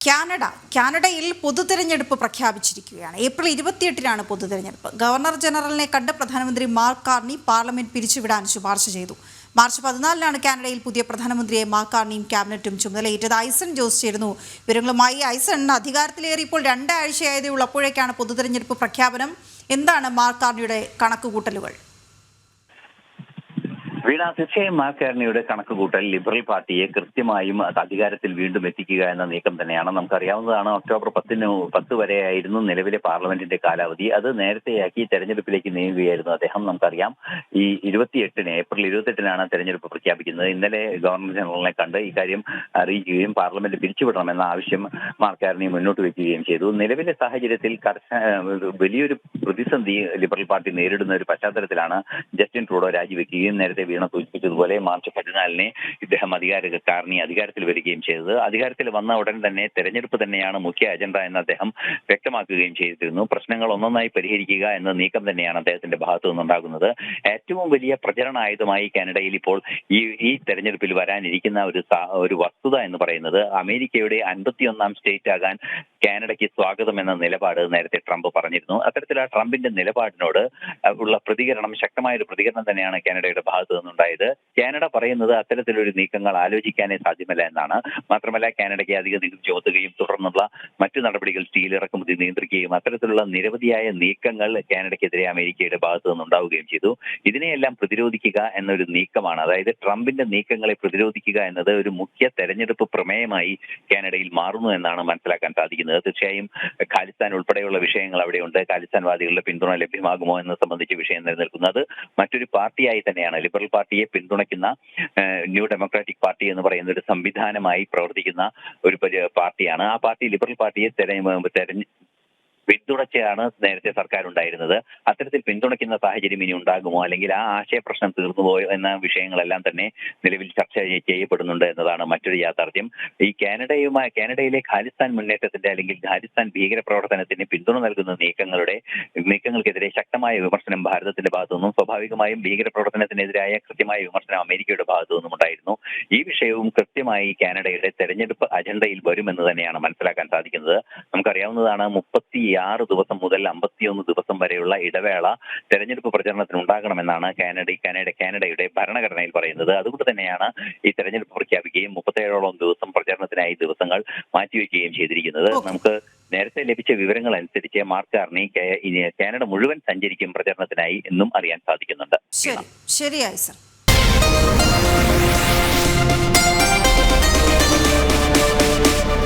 കാനഡയിൽ പൊതുതെരഞ്ഞെടുപ്പ് പ്രഖ്യാപിച്ചിരിക്കുകയാണ്. April 28-നാണ് പൊതുതെരഞ്ഞെടുപ്പ്. Governor ജനറലിനെ കണ്ട് പ്രധാനമന്ത്രി മാർക്ക് കാർണി പാർലമെന്റ് പിരിച്ചുവിടാൻ ശുപാർശ ചെയ്തു. മാർച്ച് 14-നാണ് കാനഡയിൽ പുതിയ പ്രധാനമന്ത്രിയെ മാർക്ക് കാർണിയും ക്യാബിനറ്റും ചുമതലയേറ്റത്. ഐസൺ ജോസ് ചേരുന്നു വിവരങ്ങളുമായി. ഐസൺ, അധികാരത്തിലേറിയപ്പോൾ 2 ആഴ്ചയായതേ ഉള്ളൂ, അപ്പോഴേക്കാണ് പൊതുതെരഞ്ഞെടുപ്പ് പ്രഖ്യാപനം. എന്താണ് മാർക്ക് കാർണിയുടെ കണക്കുകൂട്ടലുകൾ? വീണ, തീർച്ചയായും മാർക്ക് കാർണിയുടെ കണക്കുകൂട്ടൽ ലിബറൽ പാർട്ടിയെ കൃത്യമായും അധികാരത്തിൽ വീണ്ടും എത്തിക്കുക എന്ന നീക്കം തന്നെയാണ്. നമുക്കറിയാവുന്നതാണ്, ഒക്ടോബർ 10 വരെയായിരുന്നു നിലവിലെ പാർലമെന്റിന്റെ കാലാവധി. അത് നേരത്തെയാക്കി തെരഞ്ഞെടുപ്പിലേക്ക് നീങ്ങുകയായിരുന്നു അദ്ദേഹം. നമുക്കറിയാം, ഈ ഏപ്രിൽ 28-നാണ് തെരഞ്ഞെടുപ്പ് പ്രഖ്യാപിക്കുന്നത്. ഇന്നലെ ഗവർണർ ജനറലിനെ കണ്ട് ഇക്കാര്യം അറിയിക്കുകയും പാർലമെന്റ് പിരിച്ചുവിടണമെന്ന ആവശ്യം മാർക്ക് കാർണി മുന്നോട്ട് വയ്ക്കുകയും ചെയ്തു. നിലവിലെ സാഹചര്യത്തിൽ വലിയൊരു പ്രതിസന്ധി ലിബറൽ പാർട്ടി നേരിടുന്ന ഒരു പശ്ചാത്തലത്തിലാണ് ജസ്റ്റിൻ ട്രൂഡോ രാജിവെക്കുകയും നേരത്തെ വീണ സൂചിപ്പിച്ചതുപോലെ മാർച്ച് 14-ന് ഇദ്ദേഹം കാർണി അധികാരത്തിൽ വരികയും ചെയ്തത്. അധികാരത്തിൽ വന്ന ഉടൻ തന്നെ തെരഞ്ഞെടുപ്പ് തന്നെയാണ് മുഖ്യ അജണ്ട എന്ന് അദ്ദേഹം വ്യക്തമാക്കുകയും ചെയ്തിരുന്നു. പ്രശ്നങ്ങൾ ഒന്നൊന്നായി പരിഹരിക്കുക എന്ന നീക്കം തന്നെയാണ് അദ്ദേഹത്തിന്റെ ഭാഗത്തു നിന്നുണ്ടാകുന്നത്. ഏറ്റവും വലിയ പ്രചരണ ആയുധമായി കാനഡയിൽ ഇപ്പോൾ ഈ തെരഞ്ഞെടുപ്പിൽ വരാനിരിക്കുന്ന ഒരു വസ്തുത എന്ന് പറയുന്നത്, അമേരിക്കയുടെ 51-ാം സ്റ്റേറ്റ് ആകാൻ കാനഡയ്ക്ക് സ്വാഗതം എന്ന നിലപാട് നേരത്തെ ട്രംപ് പറഞ്ഞിരുന്നു. അത്തരത്തിൽ ആ ട്രംപിന്റെ നിലപാടിനോട് ഉള്ള ശക്തമായ ഒരു പ്രതികരണം തന്നെയാണ് കാനഡയുടെ ഭാഗത്തു നിന്നുണ്ടായത്. കാനഡ പറയുന്നത് അത്തരത്തിലൊരു നീക്കങ്ങൾ ആലോചിക്കാനേ സാധ്യമല്ല എന്നാണ്. മാത്രമല്ല, കാനഡയ്ക്ക് അധിക നികുതി ചുമത്തുകയും തുടർന്നുള്ള മറ്റു നടപടികൾ, സ്റ്റീൽ ഇറക്കുമതി നിയന്ത്രിക്കുകയും അത്തരത്തിലുള്ള നിരവധിയായ നീക്കങ്ങൾ കാനഡയ്ക്കെതിരെ അമേരിക്കയുടെ ഭാഗത്തു നിന്നുണ്ടാവുകയും ചെയ്തു. ഇതിനെയെല്ലാം പ്രതിരോധിക്കുക എന്നൊരു നീക്കമാണ്, അതായത് ട്രംപിന്റെ നീക്കങ്ങളെ പ്രതിരോധിക്കുക എന്നത് ഒരു മുഖ്യ തെരഞ്ഞെടുപ്പ് പ്രമേയമായി കാനഡയിൽ മാറുന്നു എന്നാണ് മനസ്സിലാക്കാൻ സാധിക്കുന്നത്. തീർച്ചയായും ഖാലിസ്ഥാൻ ഉൾപ്പെടെയുള്ള വിഷയങ്ങൾ അവിടെയുണ്ട്. ഖാലിസ്ഥാൻവാദികളുടെ പിന്തുണ ലഭ്യമാകുമോ എന്ന് സംബന്ധിച്ച വിഷയം നിലനിൽക്കുന്നത്. മറ്റൊരു പാർട്ടിയായി തന്നെയാണ് ലിബറൽ പാർട്ടിയെ പിന്തുണയ്ക്കുന്ന ന്യൂ ഡെമോക്രാറ്റിക് പാർട്ടി എന്ന് പറയുന്ന ഒരു സംവിധാനമായി പ്രവർത്തിക്കുന്ന ഒരു പാർട്ടിയാണ്. ആ പാർട്ടി ലിബറൽ പാർട്ടിയെ പിന്തുണച്ചാണ് നേരത്തെ സർക്കാർ ഉണ്ടായിരുന്നത്. അത്തരത്തിൽ പിന്തുണയ്ക്കുന്ന സാഹചര്യം ഇനി ഉണ്ടാകുമോ, അല്ലെങ്കിൽ ആ ആശയ പ്രശ്നം തീർന്നുപോയോ എന്ന വിഷയങ്ങളെല്ലാം തന്നെ നിലവിൽ ചർച്ച ചെയ്യപ്പെടുന്നുണ്ട് എന്നതാണ് മറ്റൊരു യാഥാർത്ഥ്യം. ഈ കാനഡയിലെ ഖാലിസ്ഥാൻ മുന്നേറ്റത്തിന്റെ അല്ലെങ്കിൽ ഖാലിസ്ഥാൻ ഭീകരപ്രവർത്തനത്തിന് പിന്തുണ നൽകുന്ന നീക്കങ്ങൾക്കെതിരെ ശക്തമായ വിമർശനം ഭാരതത്തിന്റെ ഭാഗത്തു നിന്നും, സ്വാഭാവികമായും ഭീകരപ്രവർത്തനത്തിനെതിരായ കൃത്യമായ വിമർശനം അമേരിക്കയുടെ ഭാഗത്തു നിന്നും ഉണ്ടായിരുന്നു. ഈ വിഷയവും കൃത്യമായി കാനഡയുടെ തെരഞ്ഞെടുപ്പ് അജണ്ടയിൽ വരുമെന്ന് തന്നെയാണ് മനസ്സിലാക്കാൻ സാധിക്കുന്നത്. നമുക്കറിയാവുന്നതാണ്, 36 ദിവസം മുതൽ 51 ദിവസം വരെയുള്ള ഇടവേള തെരഞ്ഞെടുപ്പ് പ്രചരണത്തിന് ഉണ്ടാകണമെന്നാണ് കാനഡയുടെ ഭരണഘടനയിൽ പറയുന്നത്. അതുകൊണ്ട് തന്നെയാണ് ഈ തെരഞ്ഞെടുപ്പ് പ്രഖ്യാപിക്കുകയും 37ഓളം ദിവസം പ്രചരണത്തിനായി ദിവസങ്ങൾ മാറ്റിവെക്കുകയും ചെയ്തിരിക്കുന്നത്. നമുക്ക് നേരത്തെ ലഭിച്ച വിവരങ്ങൾ അനുസരിച്ച് മാർക്ക് കാർണി കാനഡ മുഴുവൻ സഞ്ചരിക്കും പ്രചരണത്തിനായി എന്നും അറിയാൻ സാധിക്കുന്നുണ്ട്. ശരി, സർ.